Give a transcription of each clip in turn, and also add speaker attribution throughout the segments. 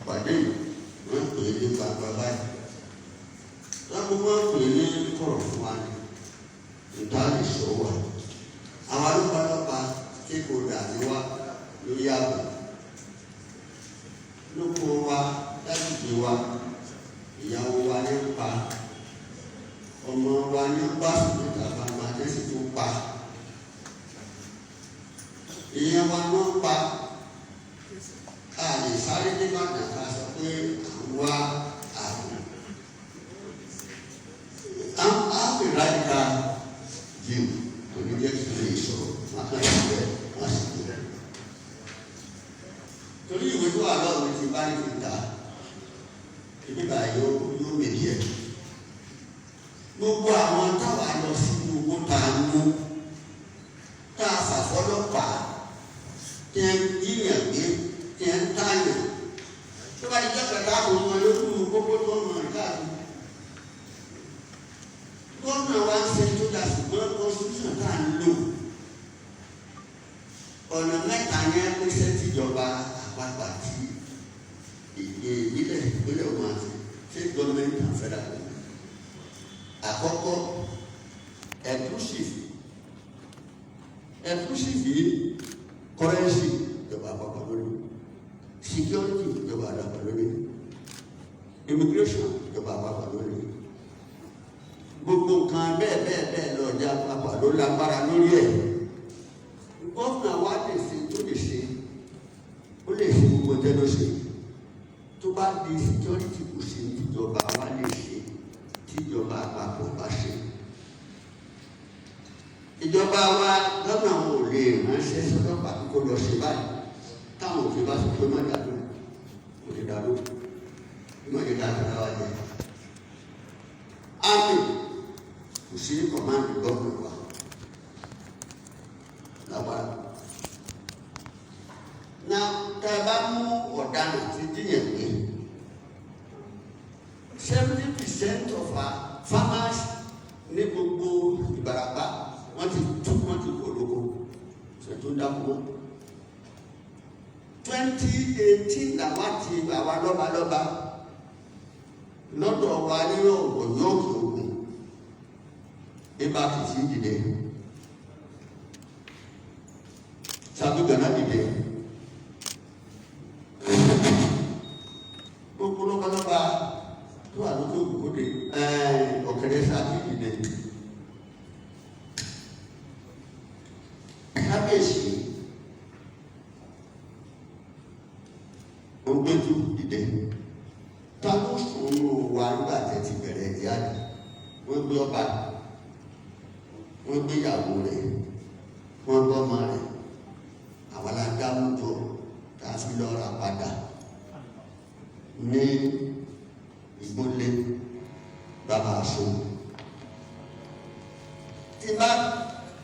Speaker 1: ìpàdé wọ́n pè é ní gbangba báyìí láwọn wọ́n pè é ní kọ̀rọ̀ fún wa ní ìdáhùn ìṣòwò àwọn alúpàlọ́pàá tí kò dà ní wa ló yàgò lóko wa dájúdé wa ìyàwó wa ní pa ọmọ wa ní bá sùnmọ́tà bá máa tẹ́sí tó pa ìyẹn wa ló pa a lè sáré nígbà náà sọ pé àwa àrùn àpè ráìka jìm òní jẹ́ kí lè sọ̀rọ̀ wọn kàn sí bẹ́ẹ̀ wọ́n sì kú rẹ̀ torí ìwé tó wà lọ́wọ́ ti bá ní ìta ìbíbà yóò méjì ẹ̀ gbogbo àwọn táwa lọ sínú owó tá a mú tá a fàfọ́lọ́pàá tí ẹ ń yíyàn gbé tí ẹ ń tààyàn tó bá jẹ́ kẹta àwọn ọmọ lókùn gbogbo tó ń rìn káàkiri gómìnà wa ń ṣe tó dà ṣùgbọ́n constitution tá a ń lò ọ̀nà mẹ́ta yẹn pèsè tìjọba àpapọ̀ àti ìpínlẹ̀ ọmọ àti state government and federal government. Àkọ́kọ́ exclusive yìí currency ìjọba àpapọ̀ lórí security ìjọba àpapọ̀ lórí immigration ìjọba àpapọ̀ lórí gbogbo nǹkan bẹ́ẹ̀ lọ ọjà àpapọ̀ ló lágbára lórí ẹ̀. Gómìnà wa lè ṣe tó lè ṣe ó lè ṣe gbogbo tẹ́ ló ṣe tó bá di security kò ṣe tíjọba wa lè ṣe tíjọba àpapọ̀ bá ṣe. Ìjọba wa gómìnà wọn ò lè ránṣẹ́ sọ́dọ̀pàá kó lọ ṣe báyìí táwọn òfin bá sọ pé má dàdó kò lè dàdó má lè dàdó wa jẹ. Àmì kò sí kọ̀mándì gómìnà wa lágbára. Na tá a bá mú ọ̀daràn ti díyàn pé 70% of our farmers ní gbogbo Ìbàràpá wọ́n ti kó lóko ṣètò dákúmọ́. 2018 làwọn ti àwa lọ́balọ́ba lọ́dọ̀ wa nínú ọ̀yọ́ òkè ògùn ibà kìí sí dìde sàbígànà dìde gbogbo lọ́balọ́ba tó wà lókè ògùn kóde ọ̀kẹ́rẹ́ sáà dìde kábíyèsí ògbéjú dìde ta ló sùn wà nígbà tẹ́ ti bẹ̀rẹ̀ ìyáàdì wọ́n gbé ọba wọ́n gbé ìyàwó rẹ̀ wọ́n gbọ́ ọmọ rẹ̀ àwọn aláǹdáwùjọ tá a fi lọ ra padà ní ìgbólé bàbá aṣọ tí bá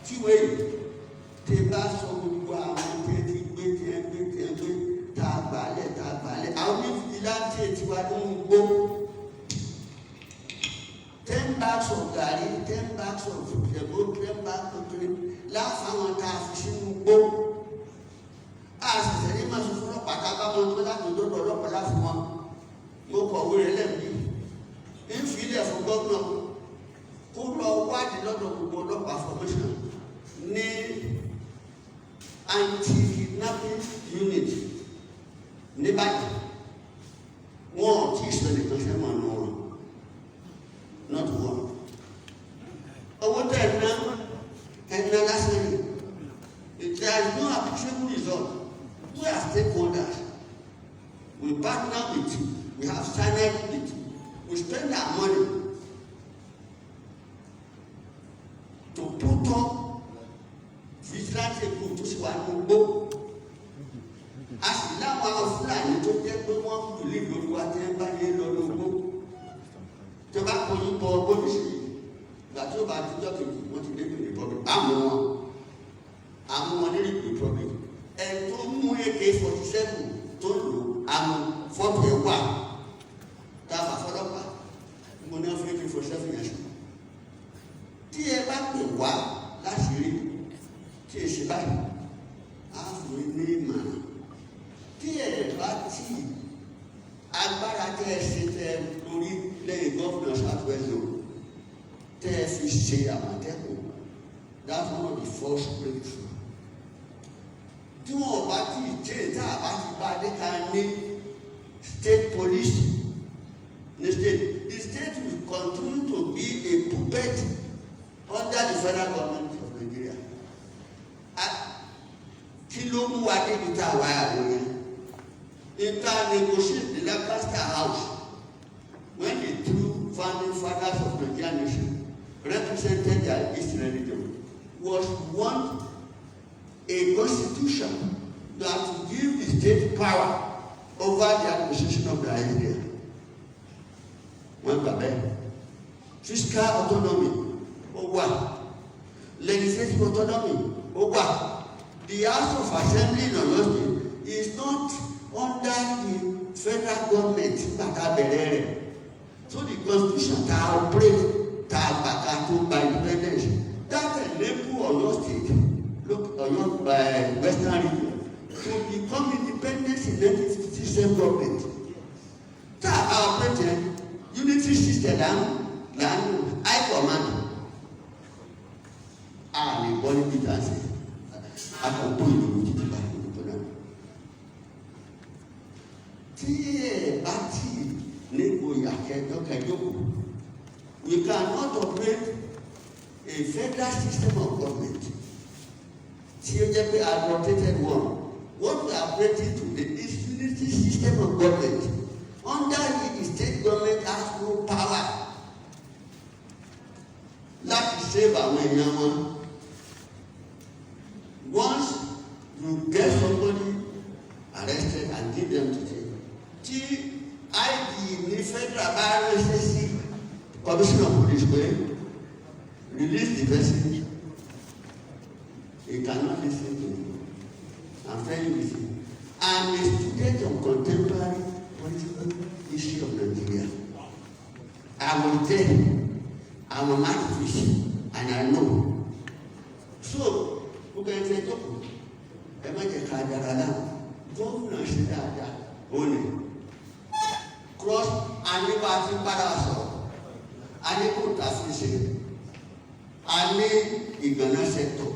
Speaker 1: tíwé tí bá sọ gbogbo àwọn tí ẹ ti gbé tá a gbàlẹ̀ àwọn onífìdíláńtì tiwa ló ń gbó 10 bags of gàrí 10 bags of ẹ̀gbọ́n 10 bags of drink láfàwọn tá a fi sínú gbó àṣẹṣẹ ní màá sọ fún ọlọ́pàá ká bá wọn tó láti dọ́dọ̀ ọlọ́pàá láti wọn mo kọ̀wé rẹ̀ lẹ́mìí ń fi ilẹ̀ fún gómìnà kó lọ wádìí lọ́dọ̀ gbogbo ọlọ́pàá formation ní anti-kidnapping unit ní báyìí wọn ò tí ì sọ nìkan ṣe máa nù wọn not one owó tẹ̀ ẹ̀ná lásán ni there is no appreciable result we are stakeholders we partner with you we have signed with you we spend our money to put up vigilante group tó sì wà ní gbó a sì láwọn Fúlàní tó jẹ́ pé wọ́n ń lè lórí wa tí wọ́n bá yé lọ lógbó tó bá kọjú bọ bóyìí ìgbà tí ó bá dijọ́ kejì wọ́n ti débi republic àmú wọn ní republic ẹni tó mú AK-47 tó lò àmú fọ́tò ẹ̀ wà tá a bá fọlọ́pàá mo ní wọ́n fi AK-47 yẹn sùn tí ẹ bá pè wá láti rí tí ẹ ṣe báyìí á fún ní ìmọ̀ràn tí ẹ bá tì agbára tẹ́ ẹ ṣe tẹ́ ẹ lórí lẹ́yìn gọ́fìnà southwest zone tẹ́ ẹ fi ṣe Àmọ̀tẹ́kùn, that's one of the first breakthrough. Tí wọ́n bá ti jẹ́ tá a bá ti bá dé ká ní state police ní state, the state will continue to be a puppet under the federal government of Nigeria. Kí ló mú wa débi tá a wá àwọn yẹn? Negotiate the Lancaster House when the two founding fathers of Nigeria nation represented their East religion was want a constitution that will give the state power over the administration of the area. One babe, fiscal autonomy, over legislative autonomy, over the House of Assembly in Oyo State is not under the federal government so the constitution that operate by independence that enable Oyo State, Oyo Western region to become independent in 1957 government. That operate unity system and high command. The body dance. I can put it we cannot operate a federal system of government. Advocated one. What we are operating today is unity system of government. Under it, the state government has no power. That is save our money. Once you get somebody arrested and give them to jail, ID ní federal bar SSC commission of police release the person. He cannot listen to you. I'm telling you, I'm a student of contemporary political history of Nigeria. I will tell you, I'm a mathematician and I know. So, who can say, governor ṣe dáadáa ó ní cross anibati paraso anikuta ṣiṣe ani Ìgànnà sector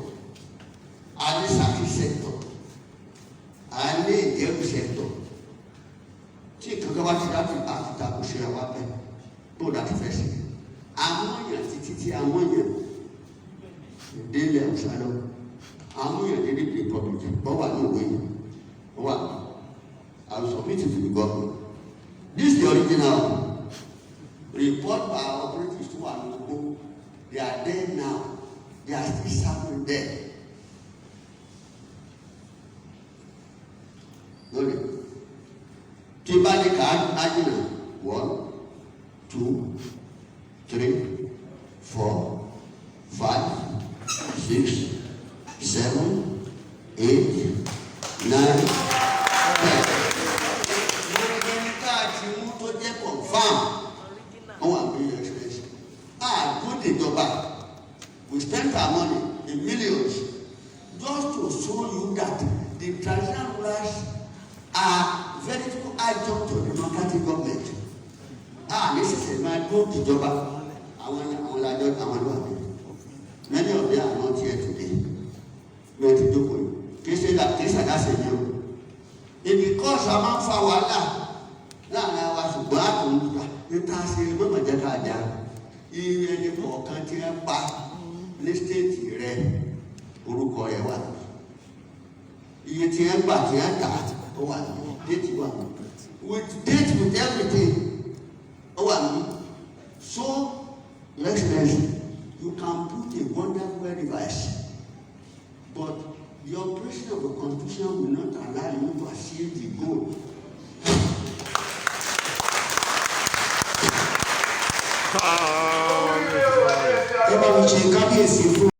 Speaker 1: ani Ṣakí sector ani Ìjẹ̀bú sector tí kankan bá ti láti àfitá kò ṣe àwọn abẹ tó láti fẹ́ sí àwọn èèyàn títí tí àwọn èèyàn délé ọ̀sán àwọn èèyàn délé republic wọ́n wà ní òwe yìí. One, I will submit it to the government. This is the original report by our operatives to Anugo. They are there now. They are still suffering there. Good. Kibali card, Ajina. 1, 2, 3, 4, 5, 6, 7, 8, 9. We spent our money in millions just to show you that the traditional rulers are very adjunct to the democratic government. This is a man who to Juba. Many of them are not here today. Can say that this and that's a new. It because a man for water. Now I was glad to it has a woman that I done. Even if you can't back. Ní stéètì rẹ orúkọ rẹ wà iye tí ẹ ń gbà tí ẹ ń tà ó wà ní déètì wà ní with date with everything ó wà ní so next you can put a wonderful device but the operation of the constitution will not allow you to achieve the goal. Ẹ bá mi ṣe kábíyèsí fún.